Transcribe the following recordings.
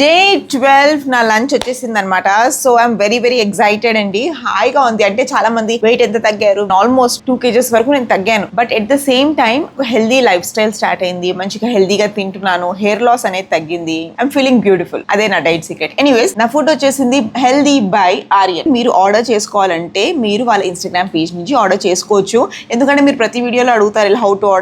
Day 12 నా lunch వచ్చేసింది అనమాట. సో ఐఎమ్ వెరీ ఎక్సైటెడ్ అండి. హాయిగా ఉంది. అంటే చాలా మంది వెయిట్ ఎంత తగ్గారు, ఆల్మోస్ట్ 2 kgs వరకు నేను తగ్గాను. But at the same time healthy lifestyle start అయింది. మంచిగా హెల్దీగా తింటున్నాను. హెయిర్ లాస్ అనేది తగ్గింది. I'm feeling beautiful. అదే నా డైట్ సీక్రెట్. ఎనీవేస్, నా ఫుడ్ వచ్చేసింది హెల్దీ బై ఆర్యన్. మీరు ఆర్డర్ చేసుకోవాలంటే మీరు వాళ్ళ ఇన్స్టాగ్రామ్ పేజ్ నుంచి ఆర్డర్ చేసుకోవచ్చు. ఎందుకంటే మీరు ప్రతి వీడియోలో అడుగుతారు హౌ టు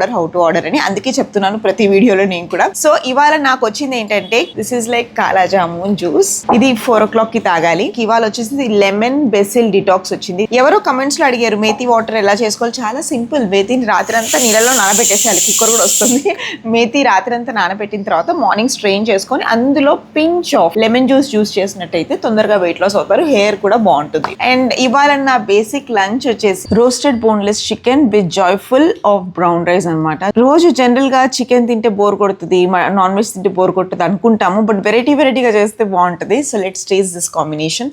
ఆర్డర్ అని. అందుకే చెప్తున్నాను ప్రతి వీడియోలో నేను కూడా. సో ఇవాళ నాకు వచ్చింది ఏంటంటే, దిస్ ఇస్ లైక్ కాలా జామున్ జ్యూస్. ఇది 4 o'clock కి తాగాలి. ఇవాళ వచ్చేసి లెమన్ బెసిల్ డిటాక్స్ వచ్చింది. ఎవరో కమెంట్స్ లో అడిగారు మేతి వాటర్ ఎలా చేసుకోవాలి. చాలా సింపుల్. మేతిని రాత్రి అంతా నీళ్ళలో నానబెట్టేసేయాలి. కుక్కర్ కూడా వస్తుంది. మేతి రాత్రి అంతా నానబెట్టిన తర్వాత మార్నింగ్ స్ట్రెయిన్ చేసుకొని అందులో పించ్ ఆఫ్ లెమన్ జ్యూస్ చేసినట్టయితే తొందరగా వెయిట్ లాస్ అవుతారు. హెయిర్ కూడా బాగుంటుంది. అండ్ ఇవాళ నా బేసిక్ లంచ్ వచ్చేసి roasted boneless chicken with joyful of brown rice అనమాట. రోజు జనరల్ గా చికెన్ తింటే బోర్ కొడుతుంది, నాన్ వెజ్ తింటే బోర్ కొడుతుంది అనుకుంటాము. బట్ వెరైటీగా చేస్తే బాగుంటుంది. So let's taste this combination.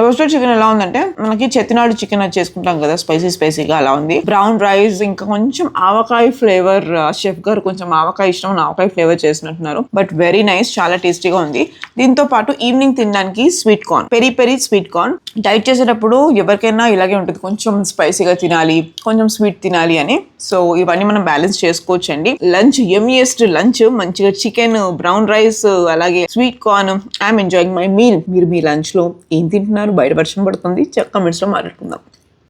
Roasted chicken ఎలా ఉందంటే, మనకి చెత్తినాడు చికెన్ అది చేసుకుంటాం కదా, స్పైసీగా అలా ఉంది. బ్రౌన్ రైస్, ఇంకా కొంచెం ఆవకాయ ఫ్లేవర్. షెఫ్ గారు కొంచెం ఆవకాయ ఇష్టం, ఆవకాయ ఫ్లేవర్ చేసినట్టున్నారు. బట్ వెరీ నైస్, చాలా టేస్టీగా ఉంది. దీంతో పాటు ఈవినింగ్ తినడానికి sweet corn, peri sweet corn. Diet చేసేటప్పుడు ఎవరికైనా ఇలాగే ఉంటుంది, కొంచెం స్పైసీగా తినాలి, కొంచెం స్వీట్ తినాలి అని. సో ఇవన్నీ మనం బ్యాలెన్స్ చేసుకోవచ్చు అండి. లంచ్ ఎమియెస్ట్ లంచ్, మంచిగా చికెన్, బ్రౌన్ రైస్, అలాగే sweet corn. I'm enjoying my meal. మీరు మీ లంచ్ లో ఏం తింటున్నారు? బయట వర్షం పడుతుంది, కామెంట్స్ లో మాట్లాడుకుందాం.